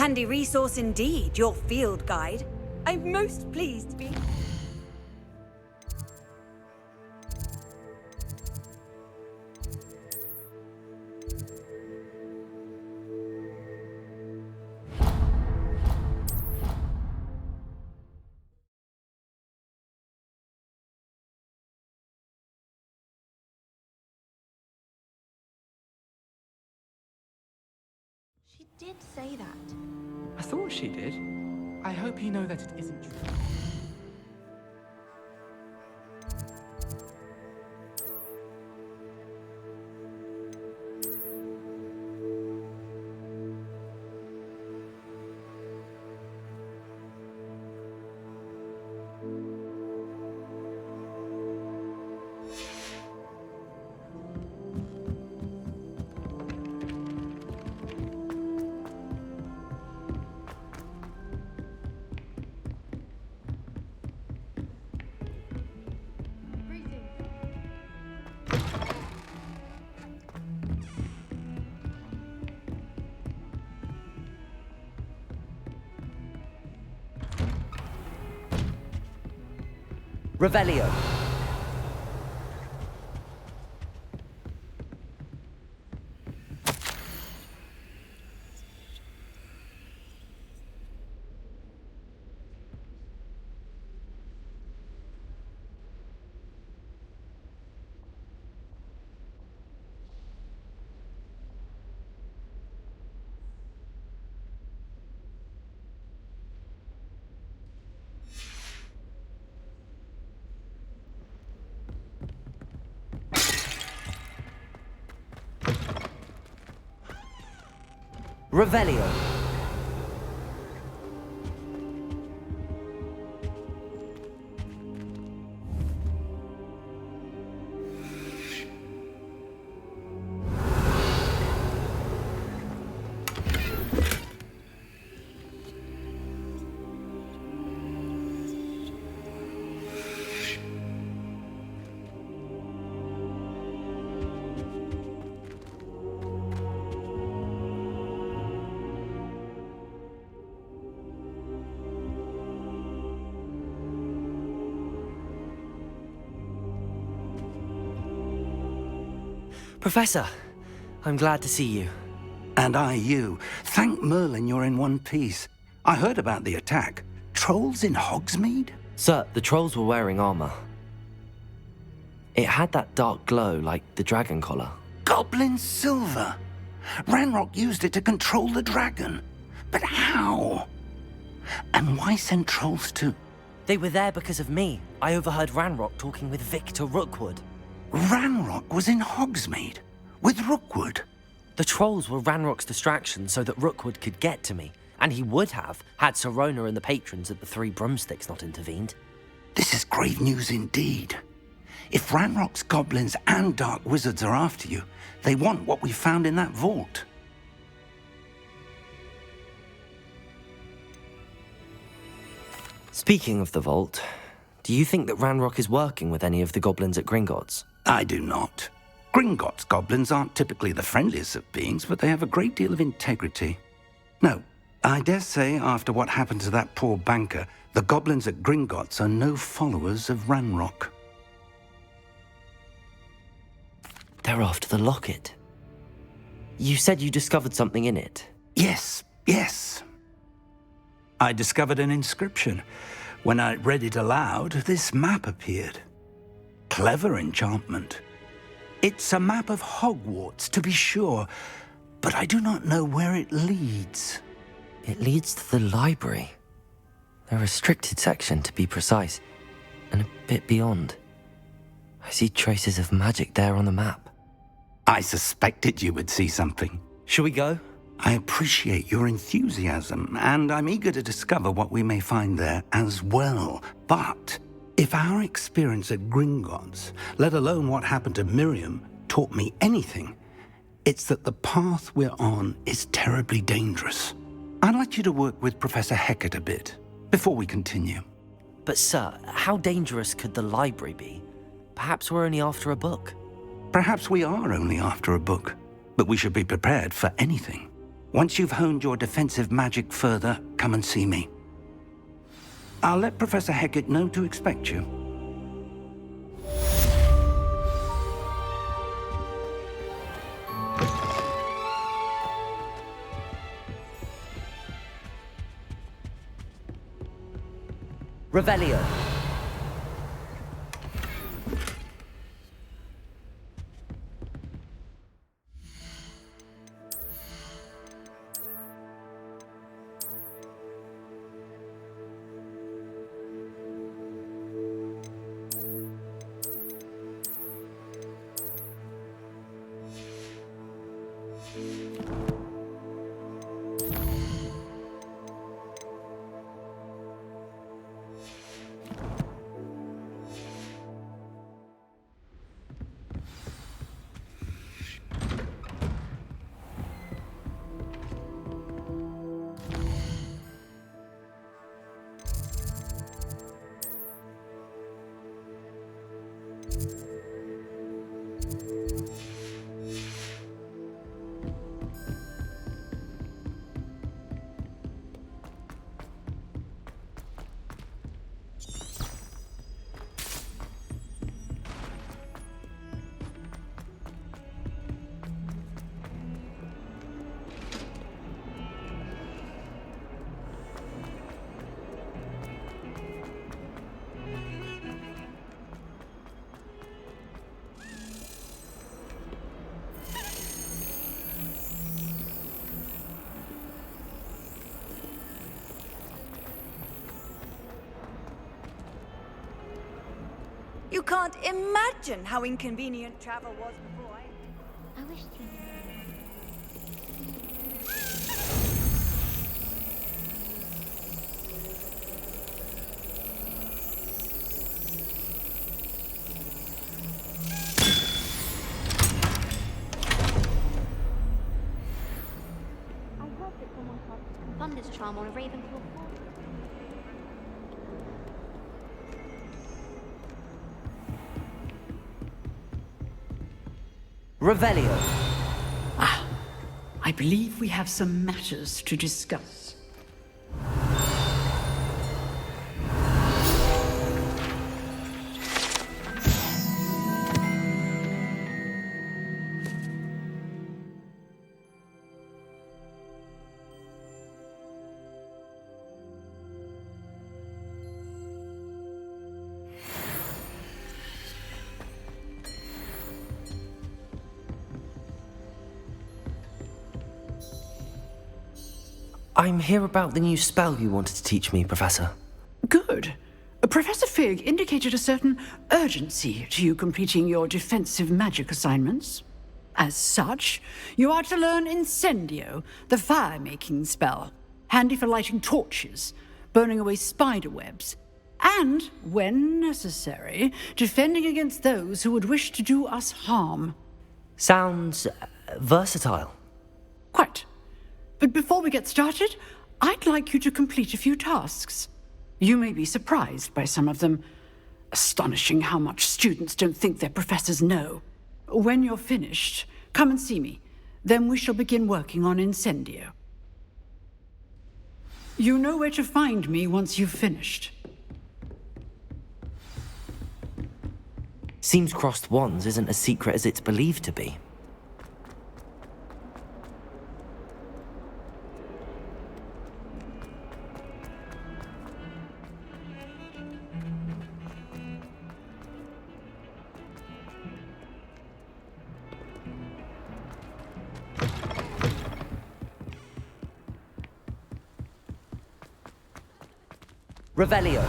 Handy resource indeed, your field guide. I'm most pleased to be... She did say that. I thought she did. I hope you know that it isn't true. Revelio. Revelio. Professor, I'm glad to see you. And I you. Thank Merlin you're in one piece. I heard about the attack. Trolls in Hogsmeade? Sir, the trolls were wearing armor. It had that dark glow like the dragon collar. Goblin silver! Ranrock used it to control the dragon. But how? And why send trolls to... They were there because of me. I overheard Ranrock talking with Victor Rookwood. Ranrock was in Hogsmeade? With Rookwood? The trolls were Ranrock's distraction so that Rookwood could get to me. And he would have, had Sirona and the patrons at the Three Broomsticks not intervened. This is grave news indeed. If Ranrock's goblins and dark wizards are after you, they want what we found in that vault. Speaking of the vault, do you think that Ranrock is working with any of the goblins at Gringotts? I do not. Gringotts goblins aren't typically the friendliest of beings, but they have a great deal of integrity. No, I dare say after what happened to that poor banker, the goblins at Gringotts are no followers of Ranrock. They're after the locket. You said you discovered something in it. Yes. I discovered an inscription. When I read it aloud, this map appeared. Clever enchantment. It's a map of Hogwarts, to be sure, but I do not know where it leads. It leads to the library. A restricted section, to be precise, and a bit beyond. I see traces of magic there on the map. I suspected you would see something. Shall we go? I appreciate your enthusiasm, and I'm eager to discover what we may find there as well. But if our experience at Gringotts, let alone what happened to Miriam, taught me anything, it's that the path we're on is terribly dangerous. I'd like you to work with Professor Hecat a bit before we continue. But sir, how dangerous could the library be? Perhaps we're only after a book. Perhaps we are only after a book, but we should be prepared for anything. Once you've honed your defensive magic further, come and see me. I'll let Professor Hecat know to expect you. Revelio. You can't imagine how inconvenient travel was before I... I wish to. I heard that someone cast Thunder's Charm on a Ravenclaw fort. Revelio. I believe we have some matters to discuss. I'm here about the new spell you wanted to teach me, Professor. Good. Professor Fig indicated a certain urgency to you completing your defensive magic assignments. As such, you are to learn Incendio, the fire-making spell, handy for lighting torches, burning away spider webs, and, when necessary, defending against those who would wish to do us harm. Sounds versatile. Quite. But before we get started, I'd like you to complete a few tasks. You may be surprised by some of them. Astonishing how much students don't think their professors know. When you're finished, come and see me. Then we shall begin working on Incendio. You know where to find me once you've finished. Seems crossed wands isn't as secret as it's believed to be. Revelio.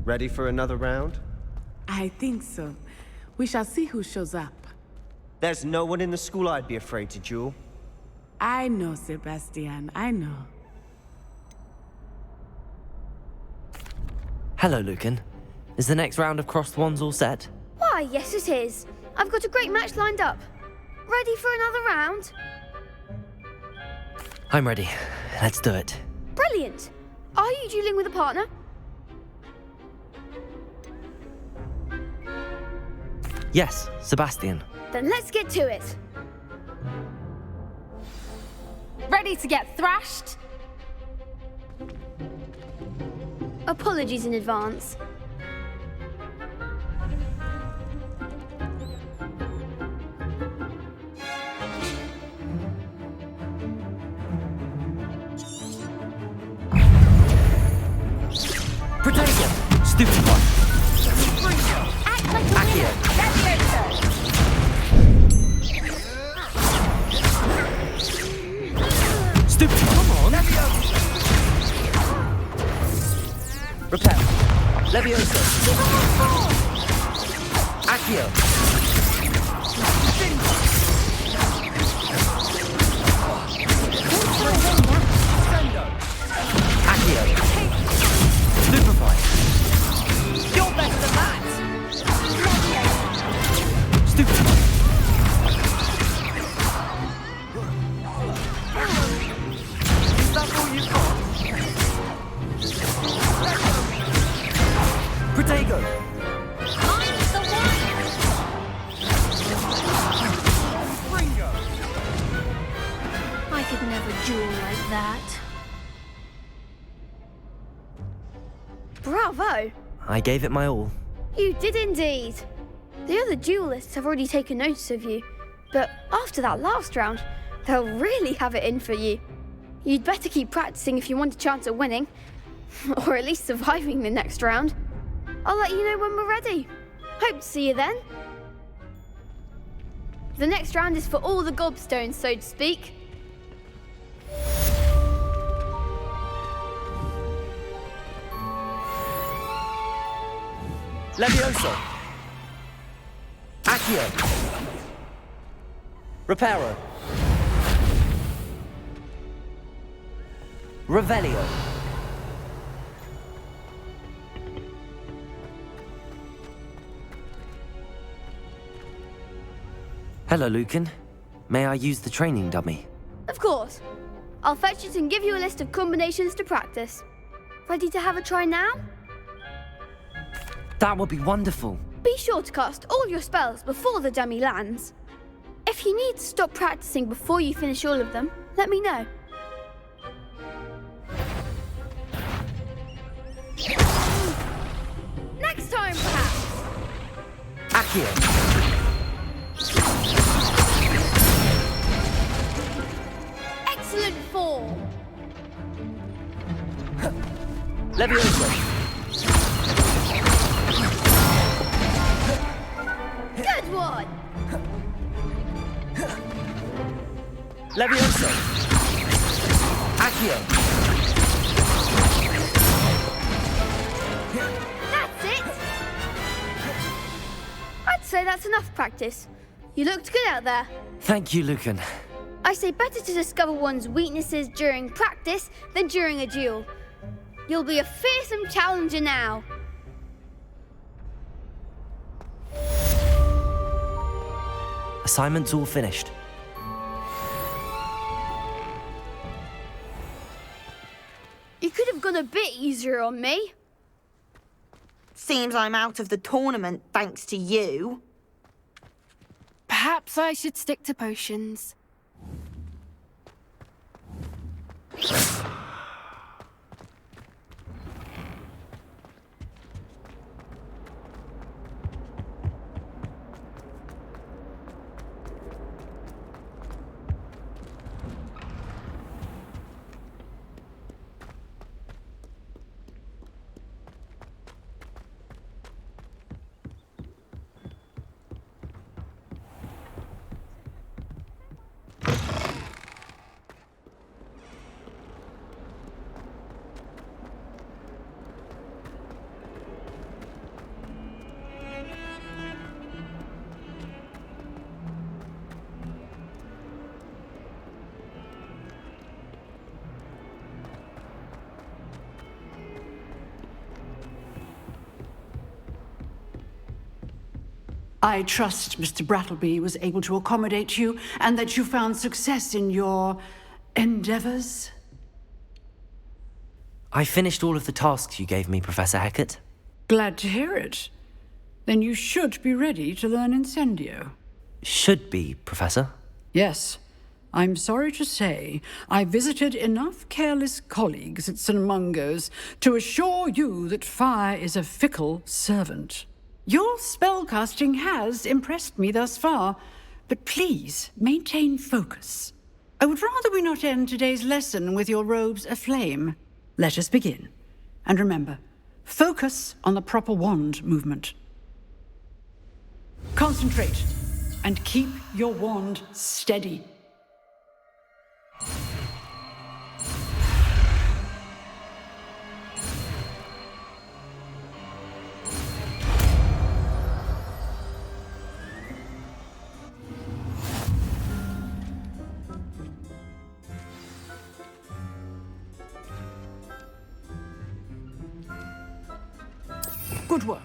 Ready for another round? I think so. We shall see who shows up. There's no one in the school I'd be afraid to duel. I know, Sebastian, I know. Hello, Lucan. Is the next round of Crossed Wands all set? Why, yes it is. I've got a great match lined up. Ready for another round? I'm ready. Let's do it. Brilliant. Are you dueling with a partner? Yes, Sebastian. Then let's get to it. Ready to get thrashed? Apologies in advance. Protect him! Stupid one! Act like a Accio. Stupid, come on! Repel. Levioso. Accio. Accio. Stupefy. You're better than that! Stupefy. Is that all you've got? Protego. I'm the Fringo! I could never duel like that. Bravo! I gave it my all. You did indeed. The other duelists have already taken notice of you, but after that last round, they'll really have it in for you. You'd better keep practicing if you want a chance at winning, or at least surviving the next round. I'll let you know when we're ready. Hope to see you then. The next round is for all the gobstones, so to speak. Levioso. Accio. Reparo. Revelio. Hello, Lucan. May I use the training dummy? Of course. I'll fetch it and give you a list of combinations to practice. Ready to have a try now? That would be wonderful. Be sure to cast all your spells before the dummy lands. If you need to stop practicing before you finish all of them, let me know. Next time, perhaps. Accio. Excellent form. Levioso. Good one. Levioso. Accio. That's it. I'd say that's enough practice. You looked good out there. Thank you, Lucan. I say better to discover one's weaknesses during practice than during a duel. You'll be a fearsome challenger now. Assignment's all finished. You could have gone a bit easier on me. Seems I'm out of the tournament thanks to you. Perhaps I should stick to potions. I trust Mr. Brattleby was able to accommodate you and that you found success in your endeavors. I finished all of the tasks you gave me, Professor Hecat. Glad to hear it. Then you should be ready to learn Incendio. Should be, Professor. Yes. I'm sorry to say, I visited enough careless colleagues at St. Mungo's to assure you that fire is a fickle servant. Your spellcasting has impressed me thus far, but please maintain focus. I would rather we not end today's lesson with your robes aflame. Let us begin. And remember, focus on the proper wand movement. Concentrate, and keep your wand steady. Good work.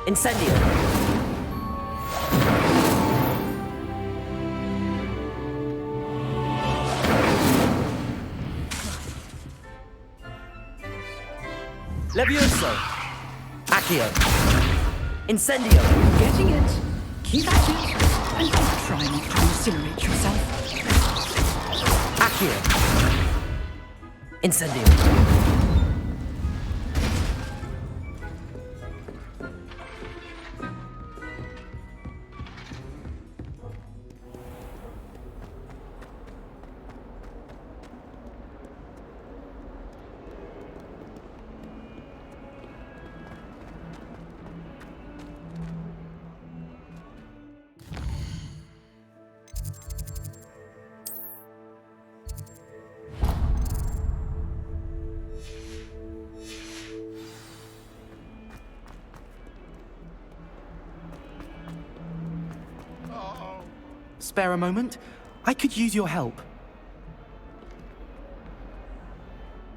Incendio! Levioso! Accio! Incendio! Getting it. Keep at it. And don't try not to incinerate yourself. Accio! Incendio! Spare a moment? I could use your help.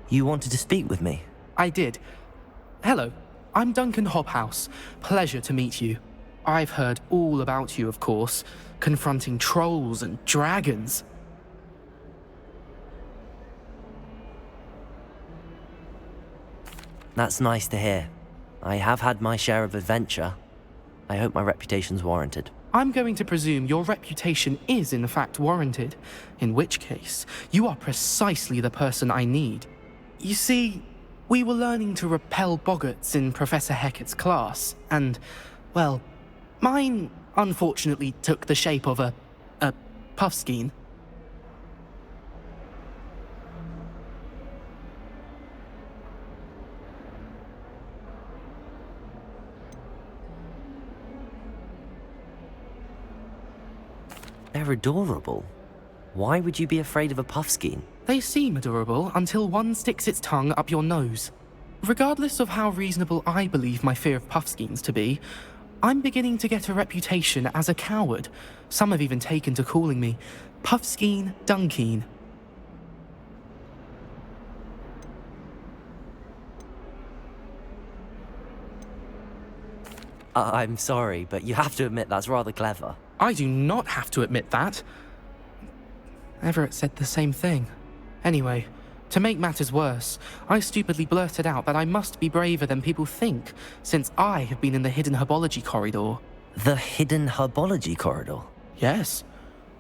You wanted to speak with me? I did. Hello, I'm Duncan Hobhouse. Pleasure to meet you. I've heard all about you, of course, confronting trolls and dragons. That's nice to hear. I have had my share of adventure. I hope my reputation's warranted. I'm going to presume your reputation is in fact warranted, in which case, you are precisely the person I need. You see, we were learning to repel boggarts in Professor Hecat's class, and, well, mine unfortunately took the shape of a puffskein. They're adorable. Why would you be afraid of a puffskein? They seem adorable until one sticks its tongue up your nose. Regardless of how reasonable I believe my fear of puffskeins to be, I'm beginning to get a reputation as a coward. Some have even taken to calling me Puffskein Dunkeen. I'm sorry, but you have to admit that's rather clever. I do not have to admit that. Everett said the same thing. Anyway, to make matters worse, I stupidly blurted out that I must be braver than people think, since I have been in the hidden herbology corridor. The hidden herbology corridor? Yes.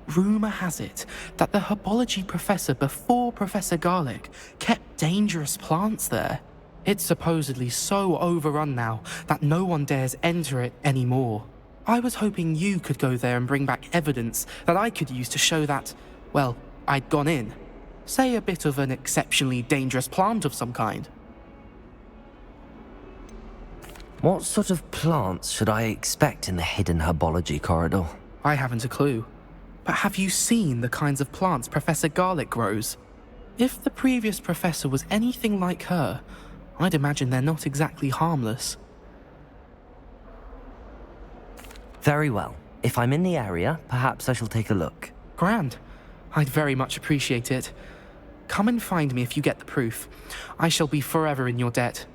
Rumour has it that the herbology professor before Professor Garlic kept dangerous plants there. It's supposedly so overrun now that no one dares enter it anymore. I was hoping you could go there and bring back evidence that I could use to show that, well, I'd gone in. Say a bit of an exceptionally dangerous plant of some kind. What sort of plants should I expect in the hidden herbology corridor? I haven't a clue. But have you seen the kinds of plants Professor Garlick grows? If the previous professor was anything like her, I'd imagine they're not exactly harmless. Very well. If I'm in the area, perhaps I shall take a look. Grand. I'd very much appreciate it. Come and find me if you get the proof. I shall be forever in your debt.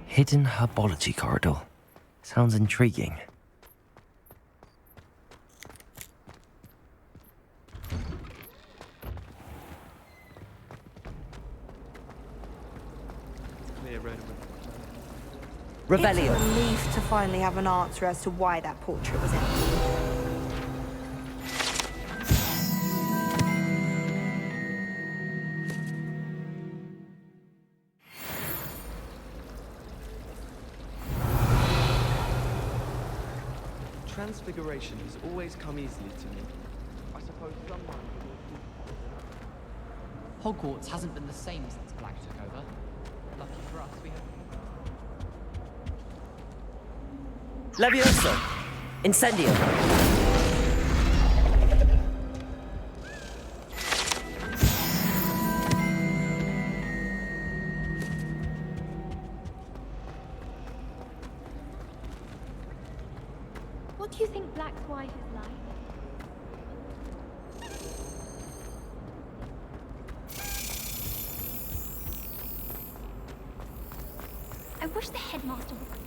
Hidden herbology corridor. Sounds intriguing. It's a Revelio. relief to finally have an answer as to why that portrait was empty. Transfiguration has always come easily to me. I suppose someone... Hogwarts hasn't been the same since Black took over. Lucky for us, we have... Levioso! Incendio! What do you think Black's wife is like? I wish the headmaster would retire.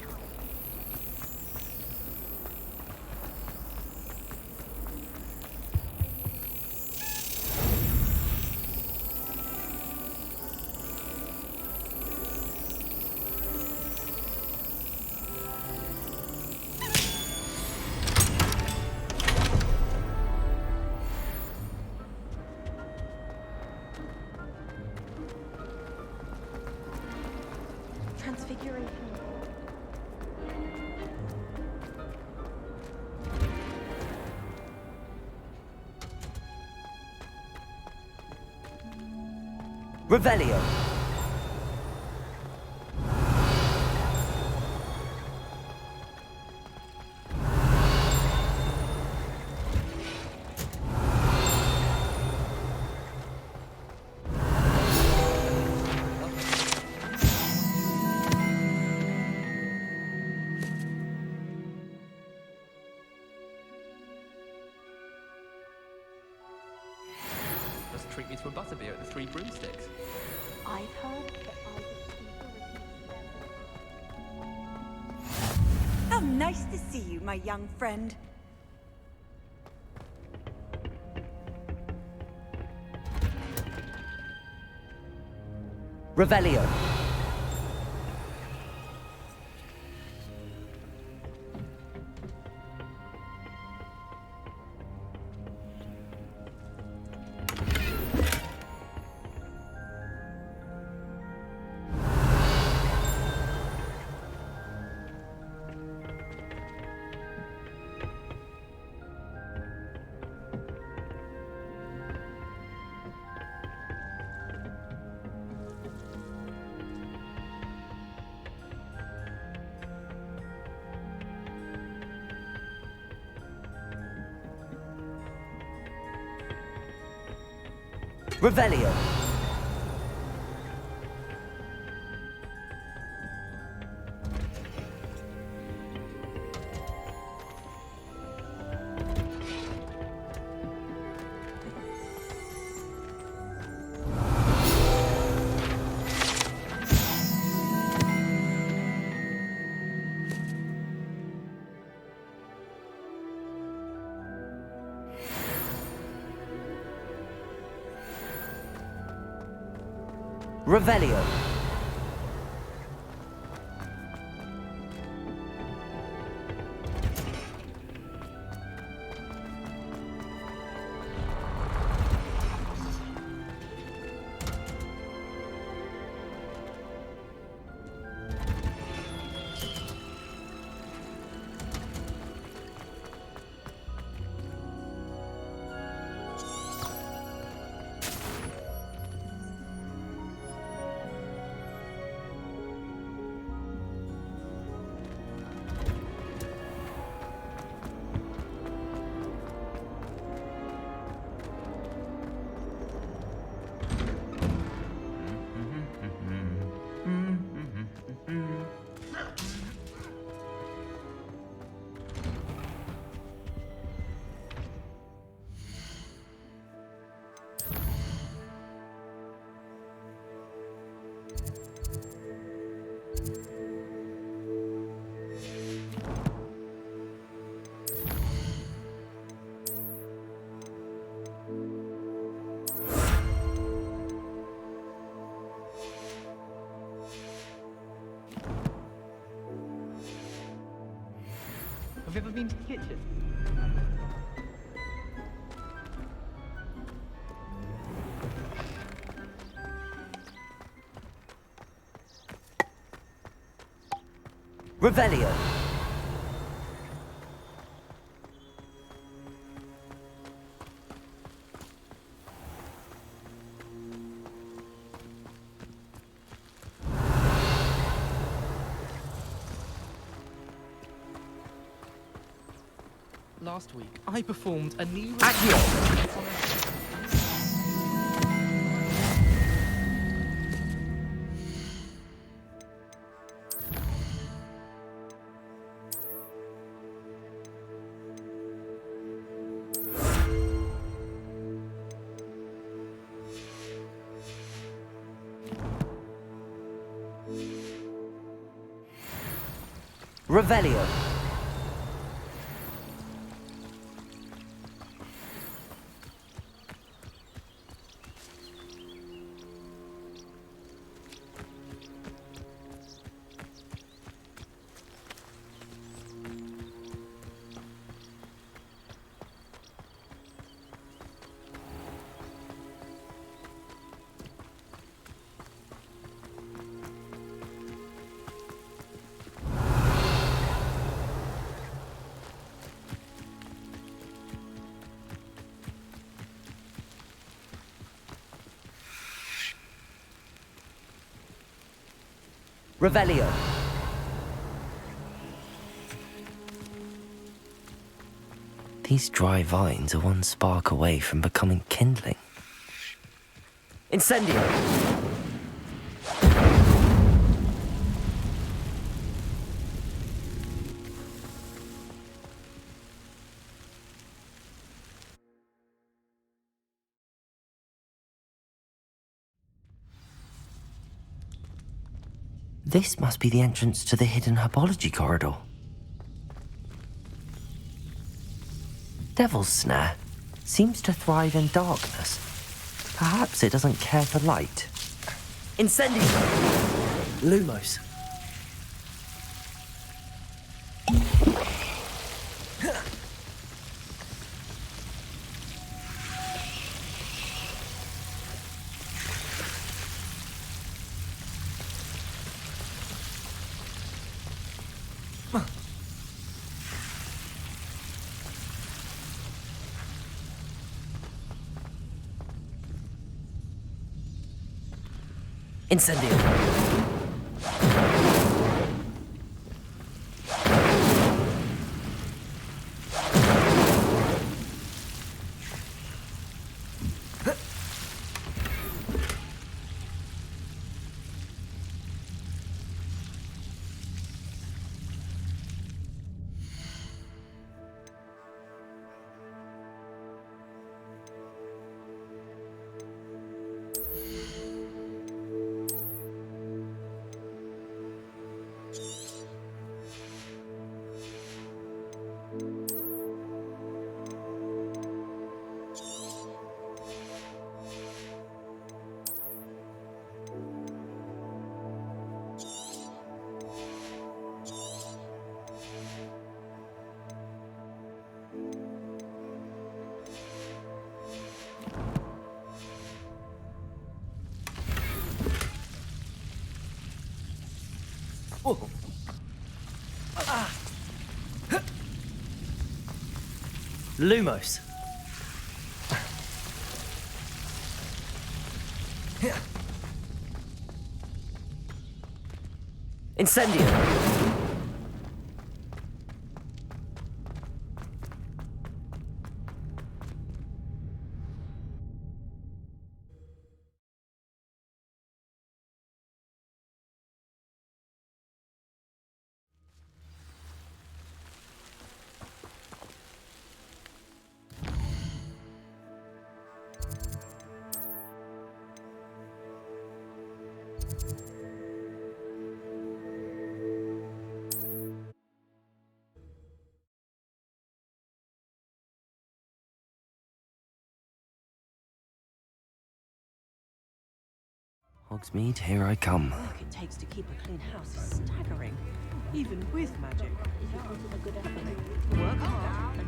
Transfiguration. Revelio. Just treat me to a butterbeer at the Three Broomsticks. I've heard that How nice to see you, my young friend. Revelio. Revelio. Revelio. Have you ever been to the kitchen? Revelio. Last week, I performed a new... Revelio. Revelio. These dry vines are one spark away from becoming kindling. Incendio! This must be the entrance to the hidden herbology corridor. Devil's Snare seems to thrive in darkness. Perhaps it doesn't care for light. Incendio! Lumos. Incendio. Oh. Lumos. Incendio. Hogsmeade, here I come. The work it takes to keep a clean house is staggering. Even with magic. Work hard.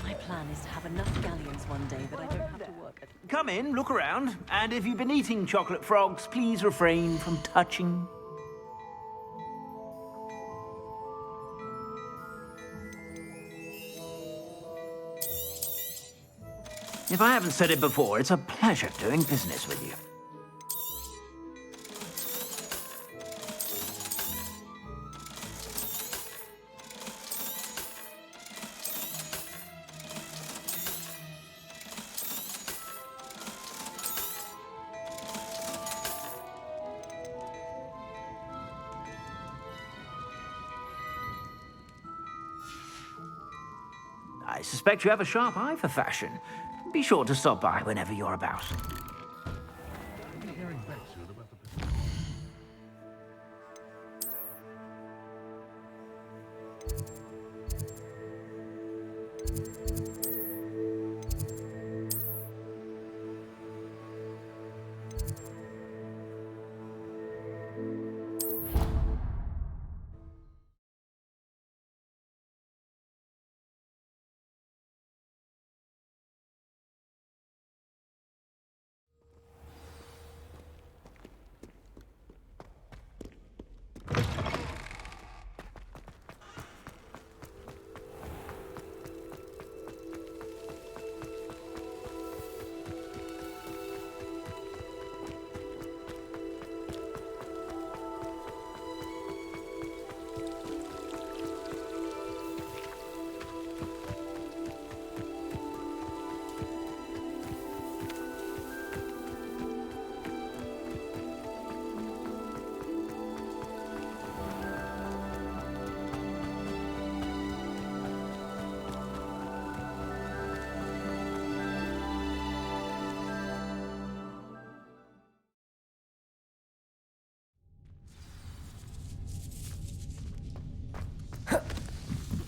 My plan is to have enough galleons one day that I don't have to work at. Come in, look around, and if you've been eating chocolate frogs, please refrain from touching. If I haven't said it before, it's a pleasure doing business with you. I suspect you have a sharp eye for fashion. Be sure to stop by whenever you're about.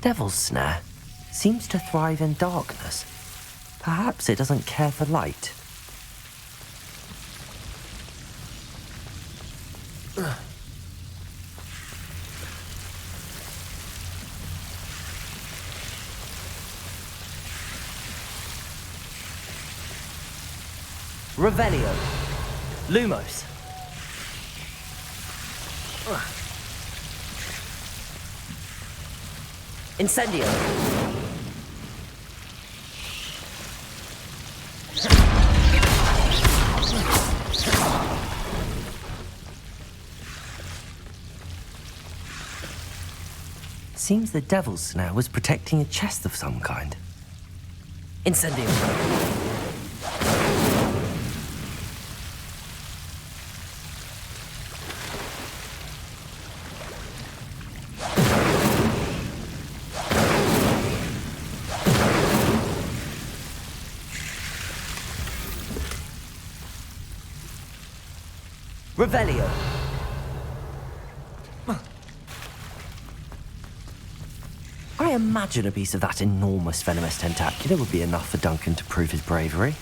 Devil's Snare seems to thrive in darkness. Perhaps it doesn't care for light. Revelio. Lumos. Incendio. Seems the Devil's Snare was protecting a chest of some kind. Incendio. Revelio. I imagine a piece of that enormous venomous tentacular would be enough for Duncan to prove his bravery.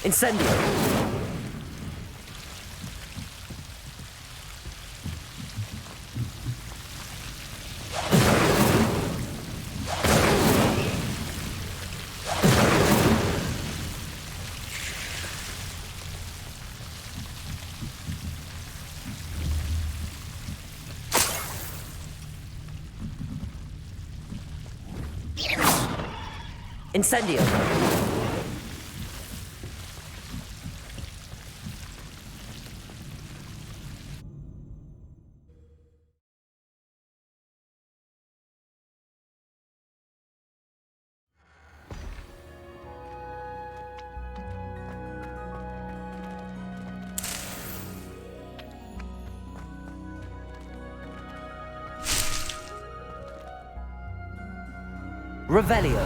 Incendio. Incendio. Revelio.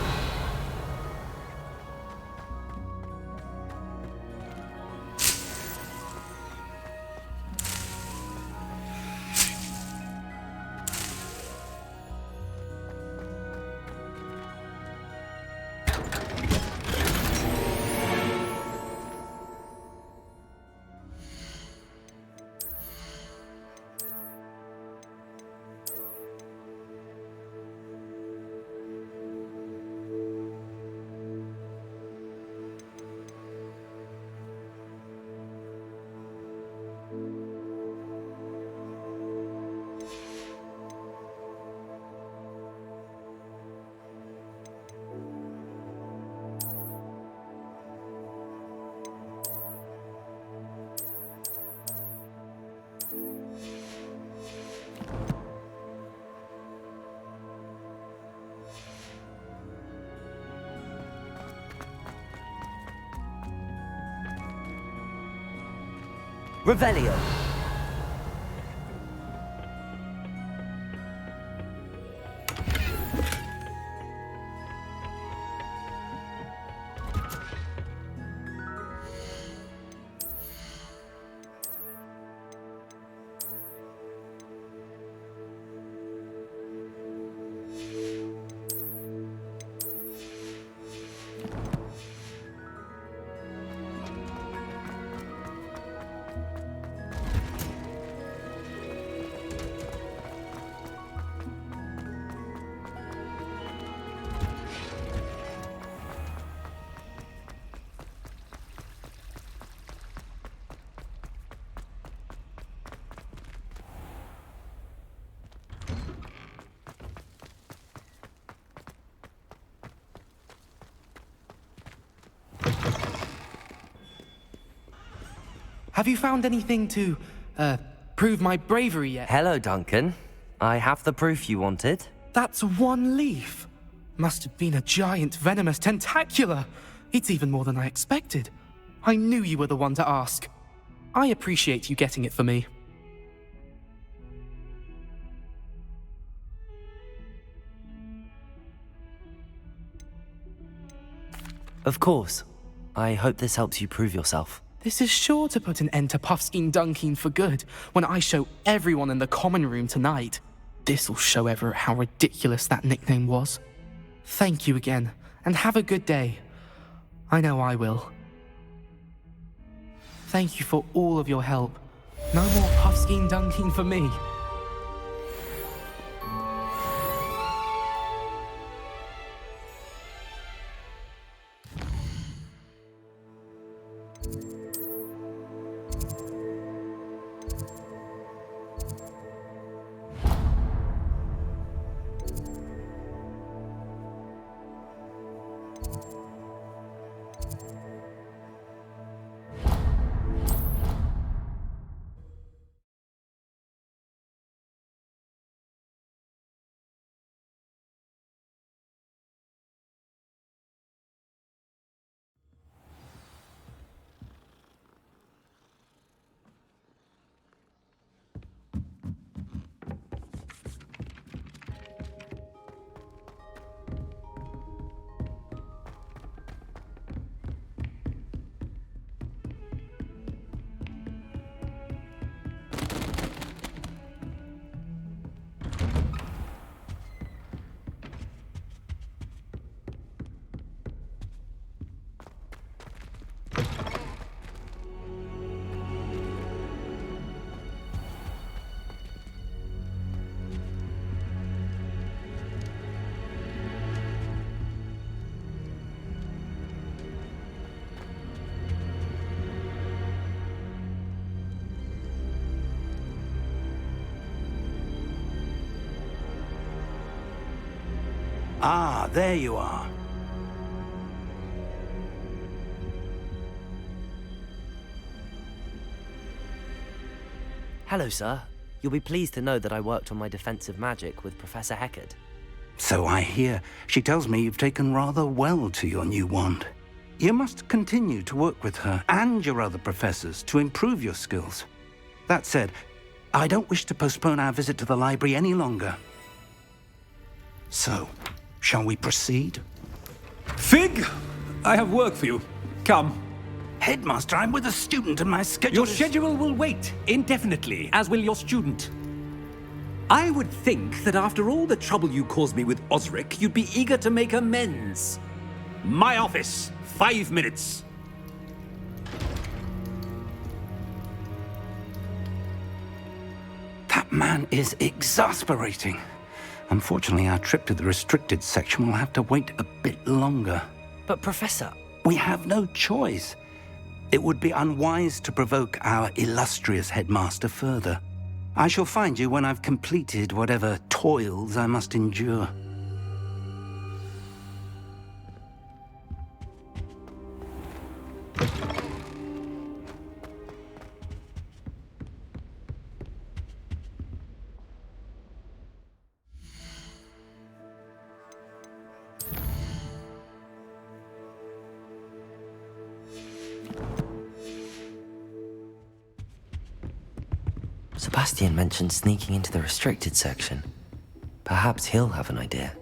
Revelio. Have you found anything to, prove my bravery yet? Hello, Duncan. I have the proof you wanted. That's one leaf. Must have been a giant venomous tentacula. It's even more than I expected. I knew you were the one to ask. I appreciate you getting it for me. Of course. I hope this helps you prove yourself. This is sure to put an end to Puffskein Dunkeen for good when I show everyone in the common room tonight. This'll show Everett how ridiculous that nickname was. Thank you again, and have a good day. I know I will. Thank you for all of your help. No more Puffskein Dunkeen for me. Ah, there you are. Hello, sir. You'll be pleased to know that I worked on my defensive magic with Professor Heckard. So I hear. She tells me you've taken rather well to your new wand. You must continue to work with her and your other professors to improve your skills. That said, I don't wish to postpone our visit to the library any longer. So, shall we proceed? Fig! I have work for you. Come. Headmaster, I'm with a student and my schedule Your schedule will wait indefinitely, as will your student. I would think that after all the trouble you caused me with Osric, you'd be eager to make amends. My office, 5 minutes. That man is exasperating. Unfortunately, our trip to the restricted section will have to wait a bit longer. But, Professor... We have no choice. It would be unwise to provoke our illustrious headmaster further. I shall find you when I've completed whatever toils I must endure. Sebastian mentioned sneaking into the restricted section. Perhaps he'll have an idea.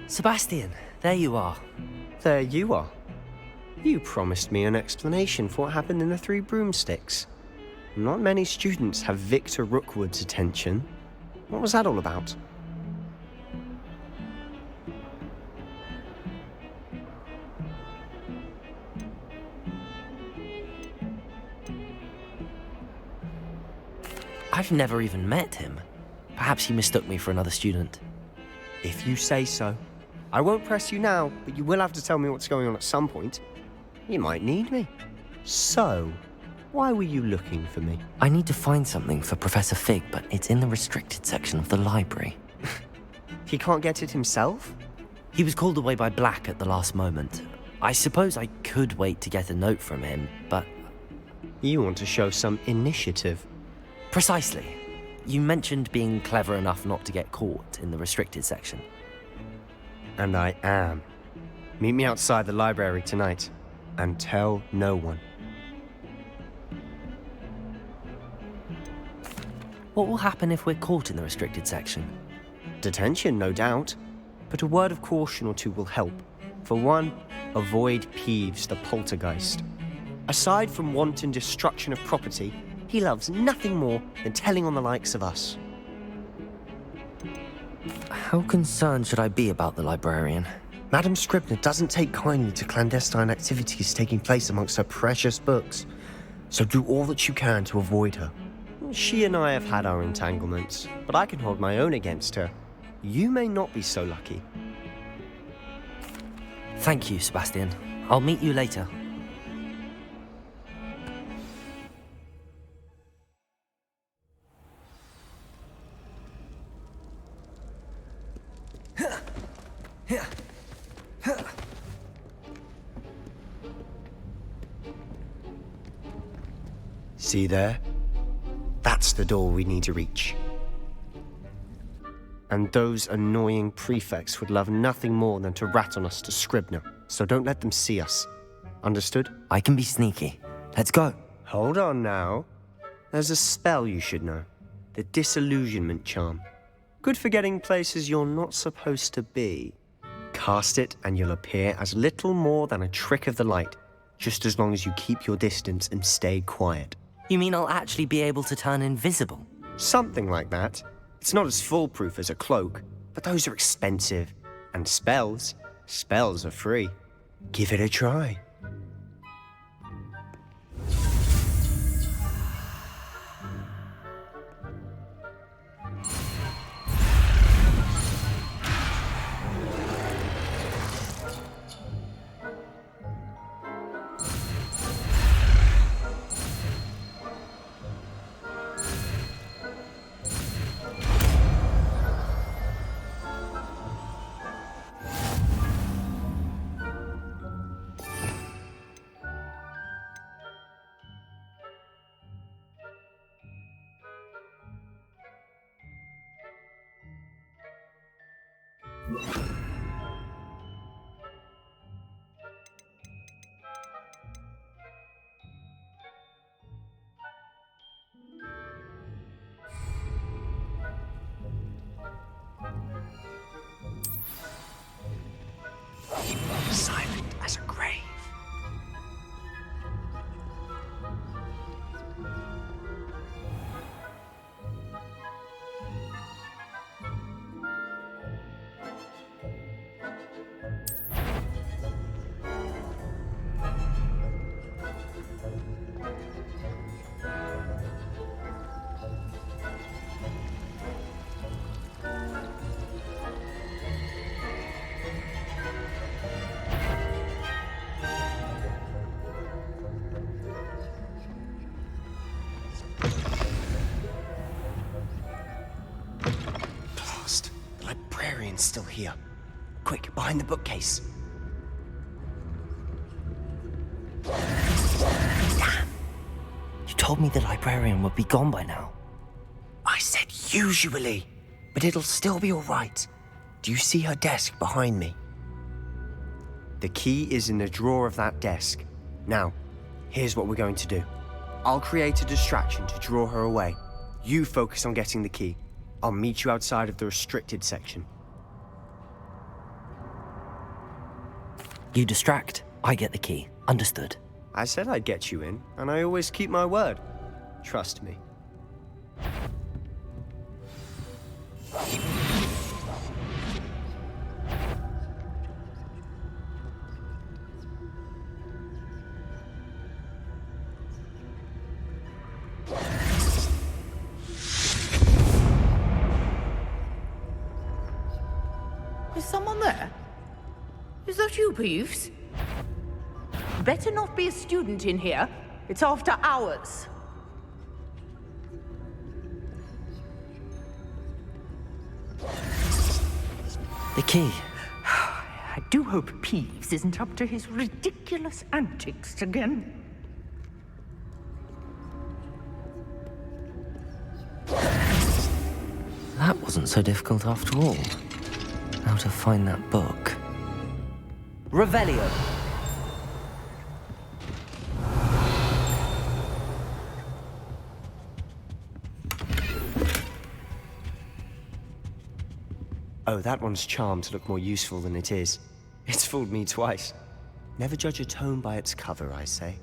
Sebastian, there you are. There you are. You promised me an explanation for what happened in the Three Broomsticks. Not many students have Victor Rookwood's attention. What was that all about? I've never even met him. Perhaps he mistook me for another student. If you say so. I won't press you now, but you will have to tell me what's going on at some point. You might need me. So, why were you looking for me? I need to find something for Professor Fig, but it's in the restricted section of the library. He can't get it himself? He was called away by Black at the last moment. I suppose I could wait to get a note from him, but... You want to show some initiative. Precisely. You mentioned being clever enough not to get caught in the restricted section. And I am. Meet me outside the library tonight, and tell no one. What will happen if we're caught in the restricted section? Detention, no doubt. But a word of caution or two will help. For one, avoid Peeves the poltergeist. Aside from wanton destruction of property, he loves nothing more than telling on the likes of us. How concerned should I be about the librarian? Madam Scribner doesn't take kindly to clandestine activities taking place amongst her precious books, so do all that you can to avoid her. She and I have had our entanglements, but I can hold my own against her. You may not be so lucky. Thank you, Sebastian. I'll meet you later. See there? That's the door we need to reach. And those annoying prefects would love nothing more than to rat on us to Scribner, so don't let them see us. Understood? I can be sneaky. Let's go. Hold on now. There's a spell you should know. The Disillusionment Charm. Good for getting places you're not supposed to be. Cast it and you'll appear as little more than a trick of the light, just as long as you keep your distance and stay quiet. You mean I'll actually be able to turn invisible? Something like that. It's not as foolproof as a cloak, but those are expensive. And spells are free. Give it a try. Silent as a grave. Still here. Quick, behind the bookcase. Damn! You told me the librarian would be gone by now. Usually. But it'll still be all right. Do you see her desk behind me? The key is in the drawer of that desk. Now, here's what we're going to do. I'll create a distraction to draw her away. You focus on getting the key. I'll meet you outside of the restricted section. You distract, I get the key. Understood. I said I'd get you in, and I always keep my word. Trust me. Is someone there? Is that you, Peeves? Better not be a student in here. It's after hours. The key. I do hope Peeves isn't up to his ridiculous antics again. That wasn't so difficult after all. How to find that book. Revelio. Oh, that one's charmed to look more useful than it is. It's fooled me twice. Never judge a tome by its cover, I say.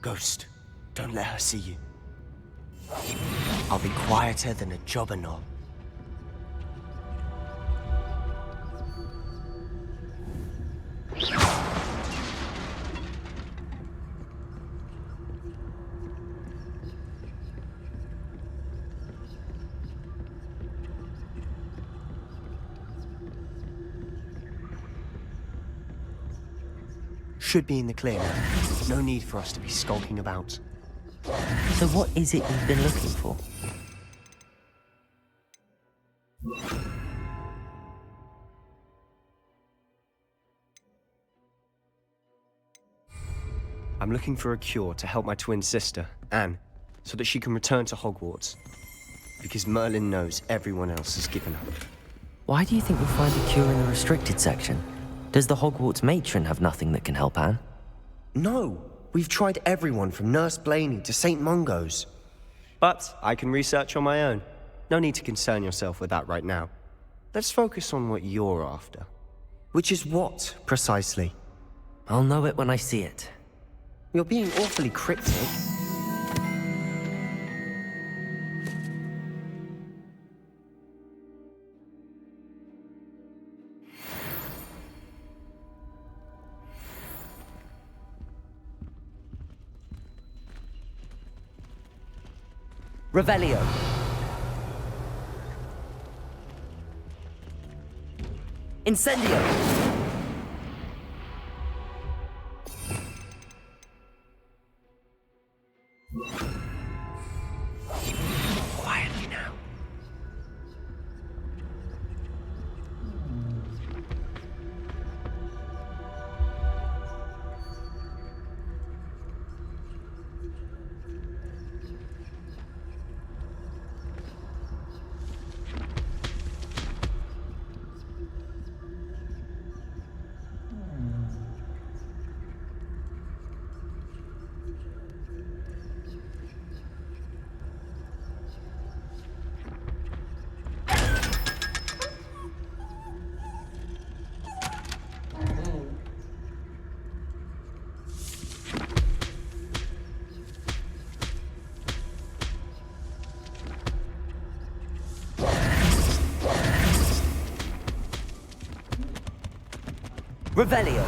Ghost, don't let her see you. I'll be quieter than a jobber knoll. Should be in the clear now. No need for us to be skulking about. So what is it you've been looking for? I'm looking for a cure to help my twin sister, Anne, so that she can return to Hogwarts. Because Merlin knows everyone else has given up. Why do you think we'll find a cure in the restricted section? Does the Hogwarts matron have nothing that can help Anne? No! We've tried everyone from Nurse Blaney to St. Mungo's. But I can research on my own. No need to concern yourself with that right now. Let's focus on what you're after. Which is what, precisely? I'll know it when I see it. You're being awfully cryptic. Revelio. Incendio. Quietly now. Revelio.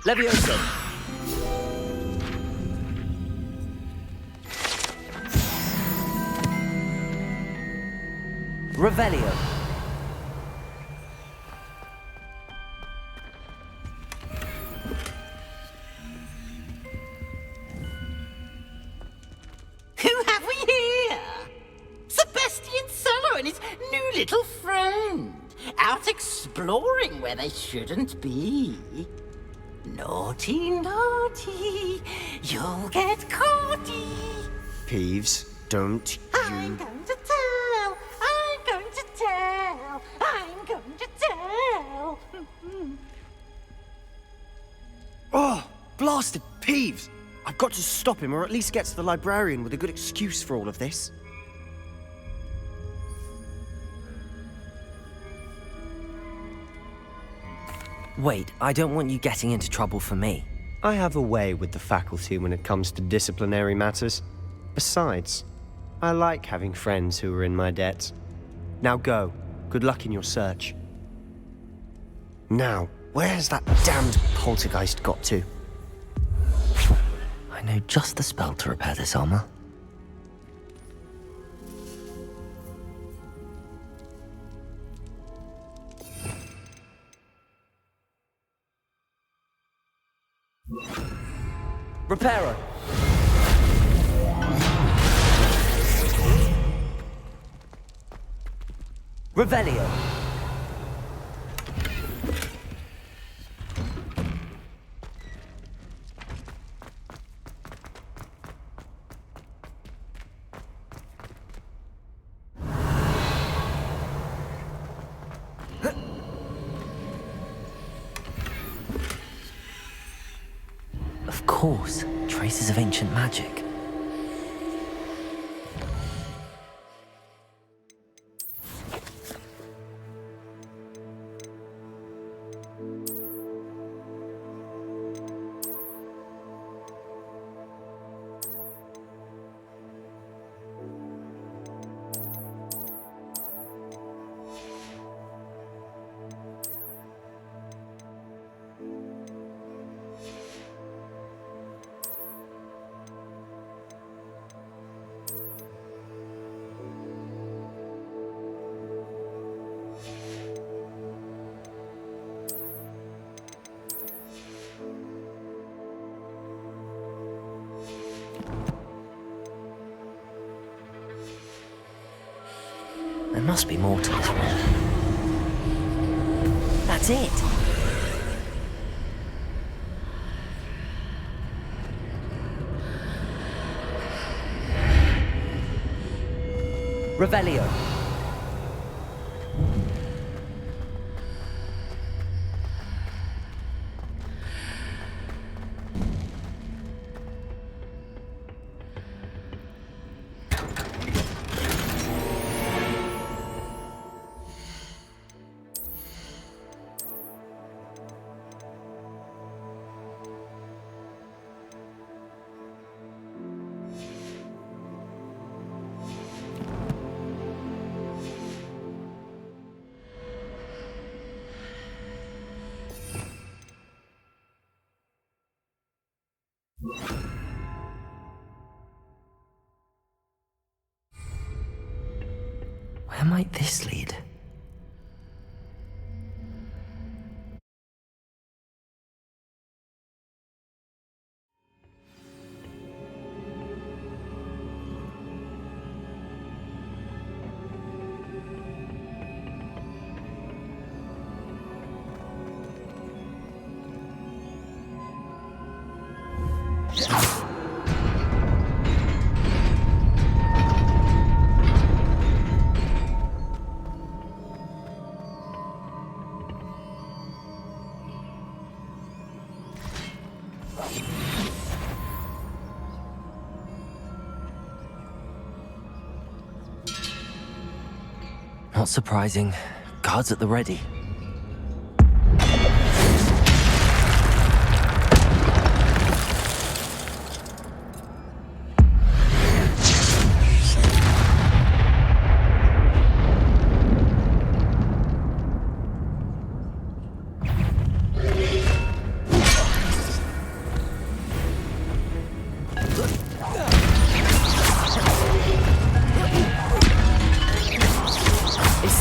Levioso! Revelio. Who have we here? Sebastian Solo and his new little friend. Out exploring where they shouldn't be. Naughty, naughty. You'll get caughty. Peeves, don't I'm going to tell. I'm going to tell. I'm going to tell. Oh, blasted Peeves! I've got to stop him, or at least get to the librarian with a good excuse for all of this. Wait, I don't want you getting into trouble for me. I have a way with the faculty when it comes to disciplinary matters. Besides, I like having friends who are in my debt. Now go. Good luck in your search. Now, where's that damned poltergeist got to? I know just the spell to repair this armor. Reparo! Revelio! Of course, traces of ancient magic. There must be more to this one. That's it! Revelio. Where might this lead? Not surprising. Guards at the ready.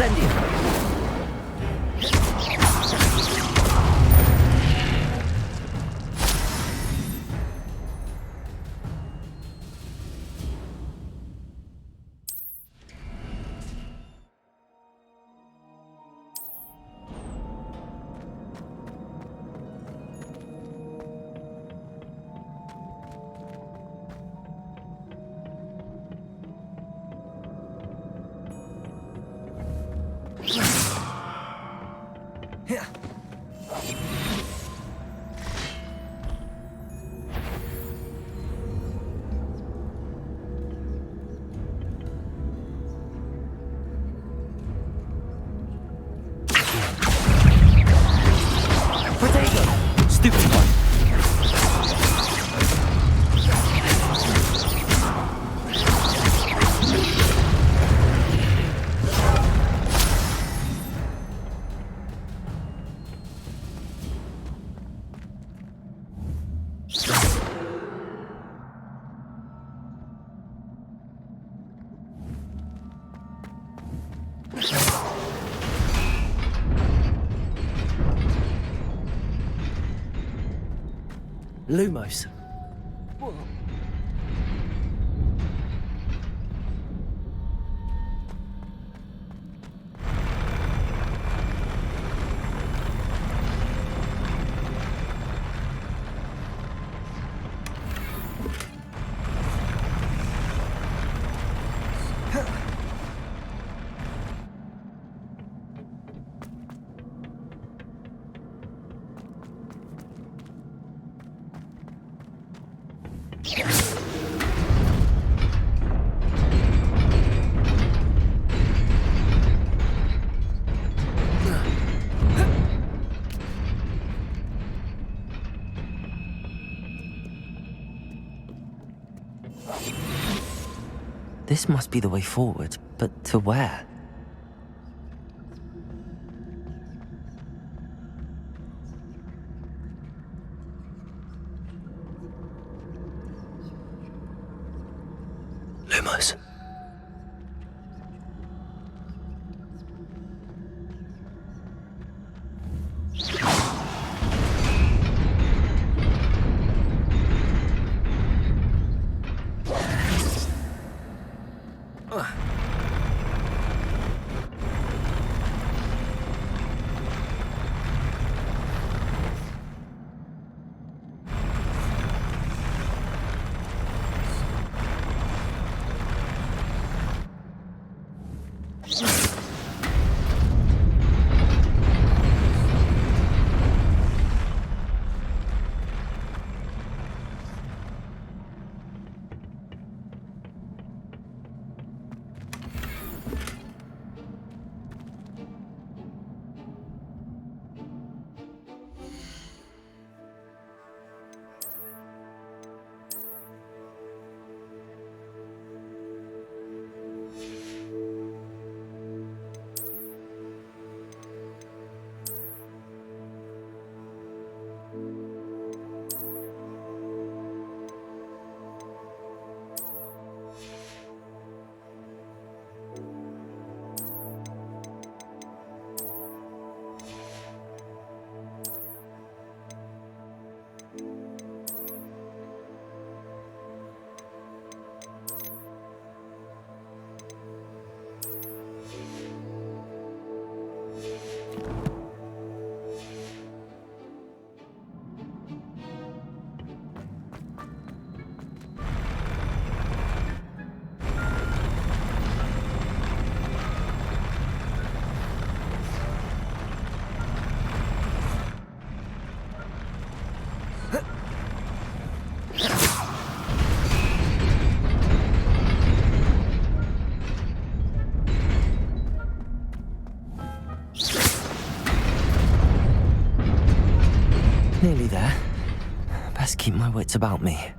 Incendio! Stupid one. Lumos. This must be the way forward, but to where? Lumos. Nearly there. Best keep my wits about me.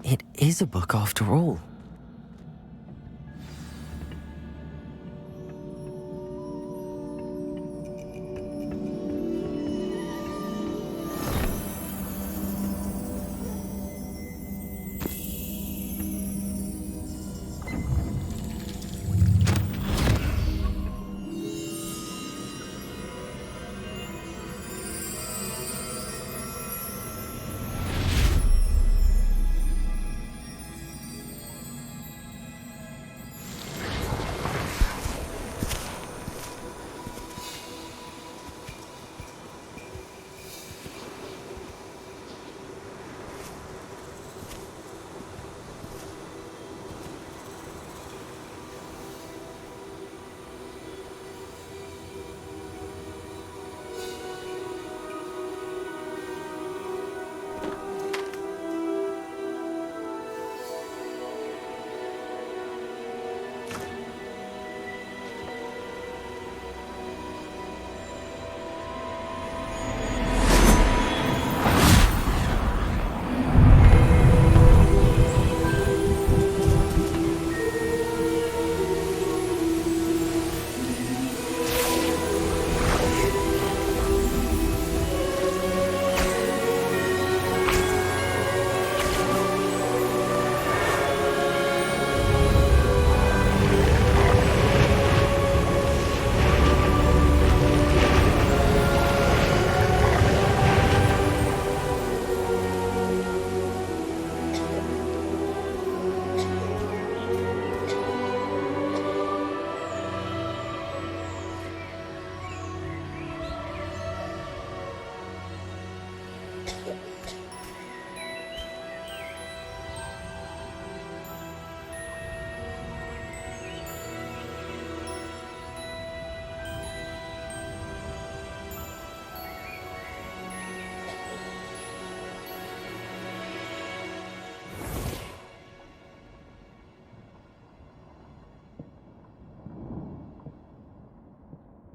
It is a book after all.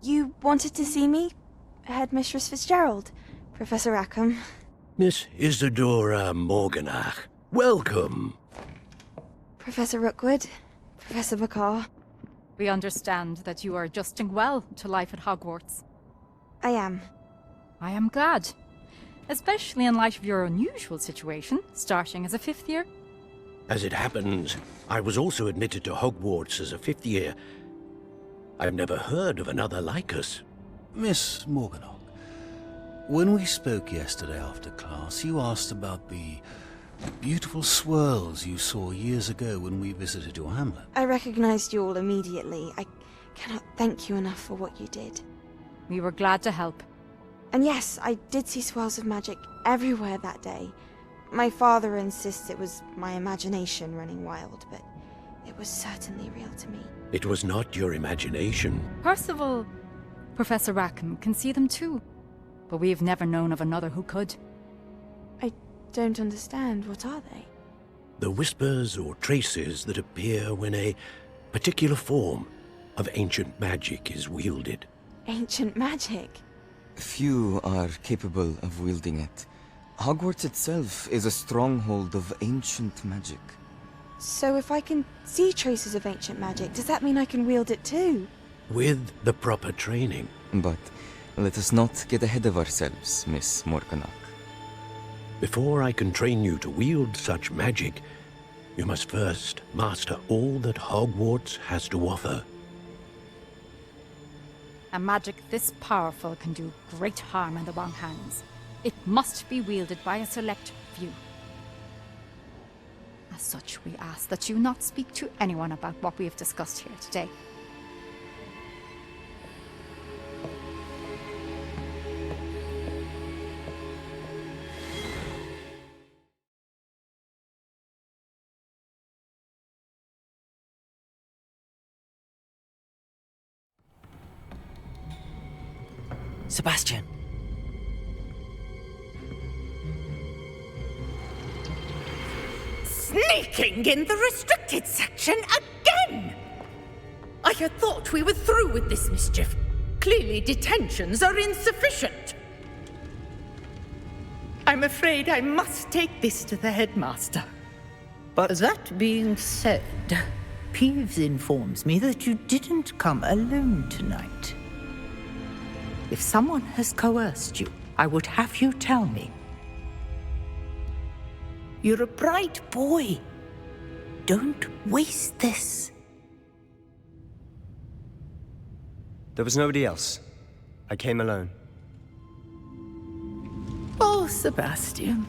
You wanted to see me? Headmistress Fitzgerald? Professor Rackham? Miss Isadora Morganach, welcome. Professor Rookwood? Professor McCaw? We understand that you are adjusting well to life at Hogwarts. I am. I am glad. Especially in light of your unusual situation, starting as a 5th year. As it happens, I was also admitted to Hogwarts as a 5th year. I've never heard of another like us. Miss Morganach, when we spoke yesterday after class, you asked about the beautiful swirls you saw years ago when we visited your hamlet. I recognized you all immediately. I cannot thank you enough for what you did. We were glad to help. And yes, I did see swirls of magic everywhere that day. My father insists it was my imagination running wild, but it was certainly real to me. It was not your imagination. Percival, Professor Rackham can see them too. But we have never known of another who could. I don't understand. What are they? The whispers or traces that appear when a particular form of ancient magic is wielded. Ancient magic? Few are capable of wielding it. Hogwarts itself is a stronghold of ancient magic. So if I can see traces of ancient magic, does that mean I can wield it too? With the proper training. But let us not get ahead of ourselves, Miss Morganach. Before I can train you to wield such magic, you must first master all that Hogwarts has to offer. A magic this powerful can do great harm in the wrong hands. It must be wielded by a select few. As such, we ask that you not speak to anyone about what we have discussed here today. Sebastian! Sneaking in the restricted section again! I had thought we were through with this mischief. Clearly detentions are insufficient. I'm afraid I must take this to the headmaster. But that being said, Peeves informs me that you didn't come alone tonight. If someone has coerced you, I would have you tell me. You're a bright boy. Don't waste this. there was nobody else. I came alone. Oh, Sebastian.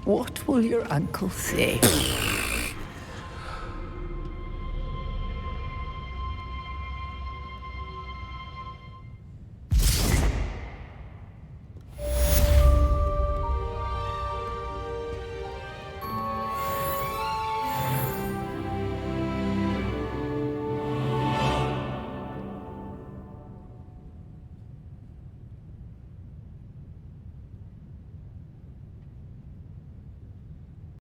What will your uncle say?